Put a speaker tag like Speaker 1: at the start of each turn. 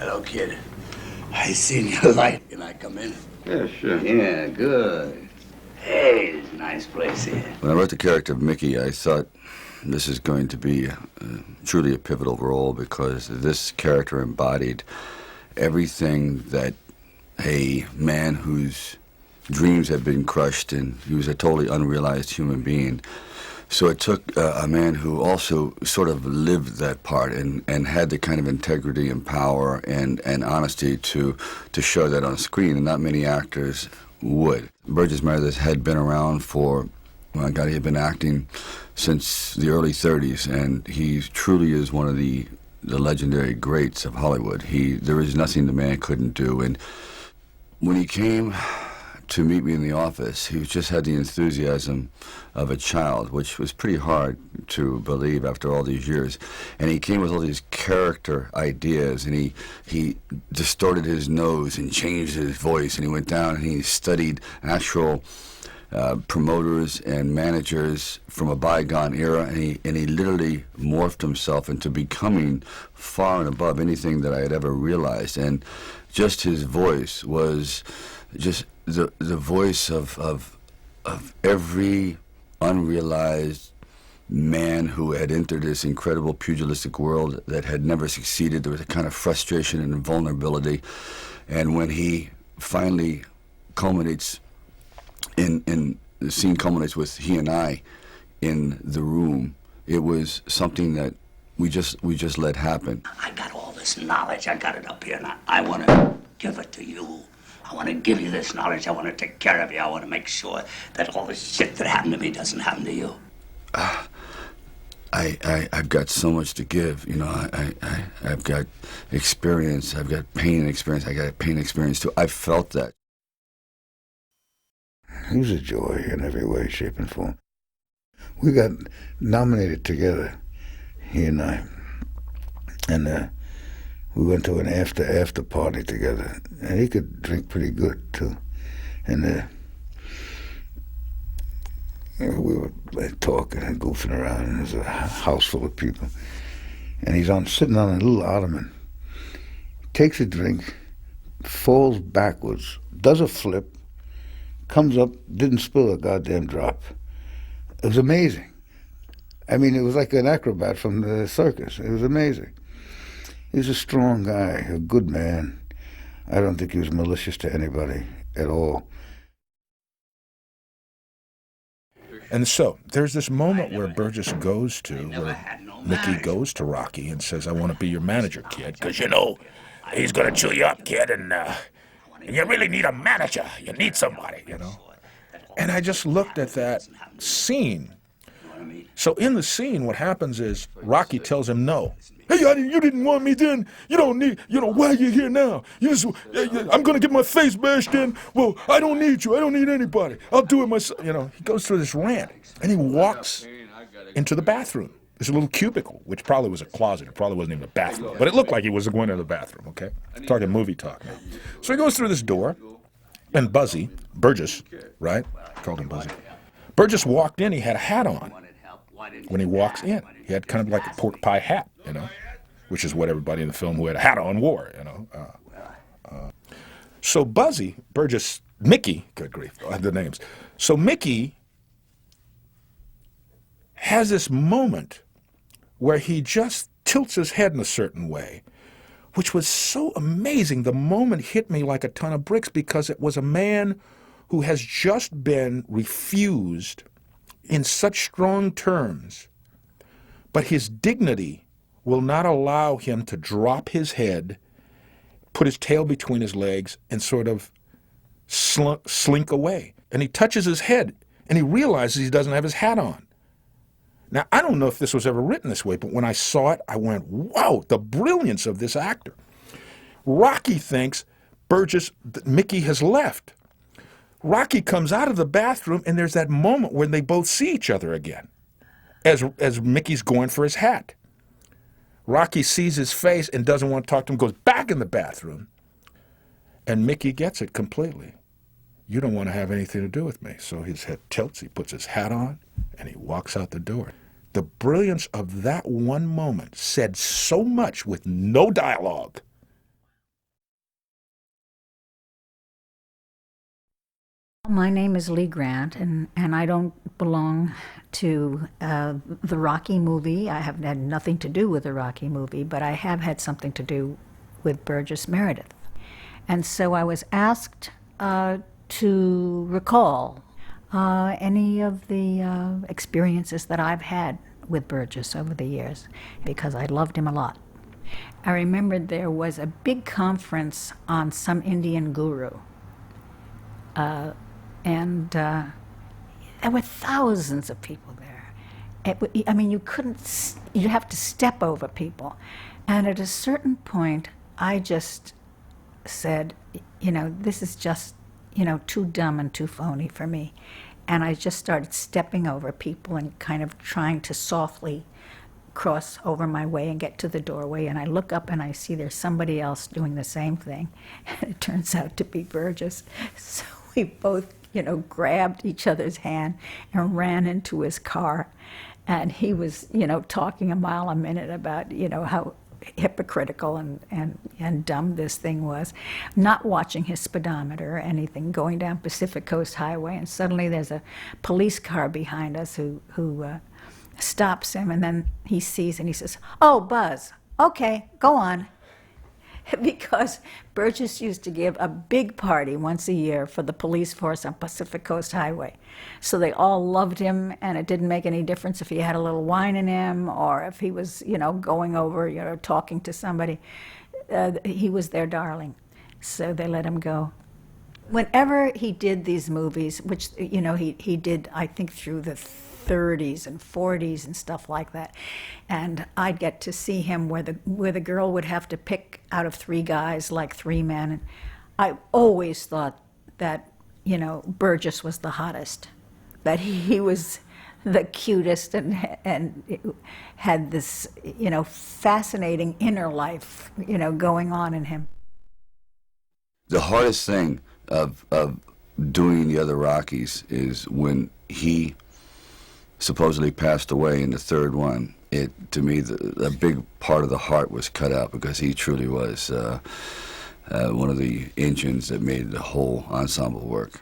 Speaker 1: Hello, kid. I seen your light. Can I come in?
Speaker 2: Yeah, sure.
Speaker 1: Yeah, good. Hey, it's a nice place here.
Speaker 3: When I wrote the character of Mickey, I thought this is going to be truly a pivotal role because this character embodied everything that a man whose dreams had been crushed and he was a totally unrealized human being. So it took a man who also sort of lived that part and had the kind of integrity and power and honesty to show that on screen, and not many actors would. Burgess Meredith had been around for, well, God, he had been acting since the early 30s, and he truly is one of the legendary greats of Hollywood. There is nothing the man couldn't do, and when he came to meet me in the office, he just had the enthusiasm of a child, which was pretty hard to believe after all these years. And he came with all these character ideas, and he distorted his nose and changed his voice, and he went down and he studied actual promoters and managers from a bygone era, and he literally morphed himself into becoming far and above anything that I had ever realized. And just his voice was just the voice of every unrealized man who had entered this incredible pugilistic world that had never succeeded. There was a kind of frustration and vulnerability, and when he finally culminates in the scene culminates with he and I in the room, it was something that we just let happen.
Speaker 1: I got all this knowledge. I got it up here, and I want to give it to you. I want to give you this knowledge. I want to take care of you. I want to make sure that all this shit that happened to me doesn't happen to you.
Speaker 3: I've got so much to give. You know, I've got experience. I've got pain experience. I got pain experience too. I felt that.
Speaker 4: He was a joy in every way, shape, and form. We got nominated together, he and I, and we went to an after party together, and he could drink pretty good too. And we were talking and goofing around, and there's a house full of people, and he's sitting on a little ottoman, takes a drink, falls backwards, does a flip, comes up, didn't spill a goddamn drop. It was amazing. I mean, it was like an acrobat from the circus. It was amazing. He was a strong guy, a good man. I don't think he was malicious to anybody at all.
Speaker 5: And so there's this moment where Burgess goes to, where Mickey goes to Rocky and says, I want to be your manager, kid, because, you know, he's going to chew you up, kid, and you really need a manager. You need somebody, you know. And I just looked at that scene. So in the scene, what happens is Rocky tells him no. Hey, you didn't want me then. You don't need, you know, why are you here now? I'm going to get my face bashed in. Well, I don't need you. I don't need anybody. I'll do it myself. You know, he goes through this rant, and he walks into the bathroom. There's a little cubicle, which probably was a closet. It probably wasn't even a bathroom, but it looked like he was going to the bathroom, okay? Talking movie talk now. So he goes through this door, and Burgess, right? Called him Buzzy. Burgess walked in, he had a hat on. When he walks in, he had kind of like a pork pie hat, you know, which is what everybody in the film who had a hat on wore, you know. So Burgess, Mickey, good grief, I have the names. So Mickey has this moment where he just tilts his head in a certain way, which was so amazing. The moment hit me like a ton of bricks because it was a man who has just been refused in such strong terms, but his dignity will not allow him to drop his head, put his tail between his legs, and sort of slink away. And he touches his head, and he realizes he doesn't have his hat on. Now, I don't know if this was ever written this way, but when I saw it, I went, wow, the brilliance of this actor. Rocky thinks Mickey has left. Rocky comes out of the bathroom, and there's that moment when they both see each other again, as Mickey's going for his hat. Rocky sees his face and doesn't want to talk to him, goes back in the bathroom, and Mickey gets it completely. You don't want to have anything to do with me. So his head tilts, he puts his hat on, and he walks out the door. The brilliance of that one moment said so much with no dialogue.
Speaker 2: My name is Lee Grant, and I don't belong to the Rocky movie. I have had nothing to do with the Rocky movie, but I have had something to do with Burgess Meredith. And so I was asked to recall any of the experiences that I've had with Burgess over the years, because I loved him a lot. I remember there was a big conference on some Indian guru. And there were thousands of people there. You have to step over people. And at a certain point, I just said, this is just, too dumb and too phony for me. And I just started stepping over people and kind of trying to softly cross over my way and get to the doorway. And I look up and I see there's somebody else doing the same thing. And it turns out to be Burgess. So we both grabbed each other's hand and ran into his car. And he was, talking a mile a minute about, how hypocritical and dumb this thing was, not watching his speedometer or anything, going down Pacific Coast Highway, and suddenly there's a police car behind us who stops him, and then he sees and he says, "Oh, Buzz, okay, go on." Because Burgess used to give a big party once a year for the police force on Pacific Coast Highway. So they all loved him, and it didn't make any difference if he had a little wine in him or if he was, going over, talking to somebody. He was their darling. So they let him go. Whenever he did these movies, which, he did, I think, through the 30s and 40s and stuff like that, and I'd get to see him where the girl would have to pick out of three guys like three men, and I always thought that Burgess was the hottest, that he was the cutest and had this fascinating inner life going on in him.
Speaker 3: The hardest thing of doing the other Rockies is when he supposedly passed away in the third one. To me, a big part of the heart was cut out, because he truly was one of the engines that made the whole ensemble work.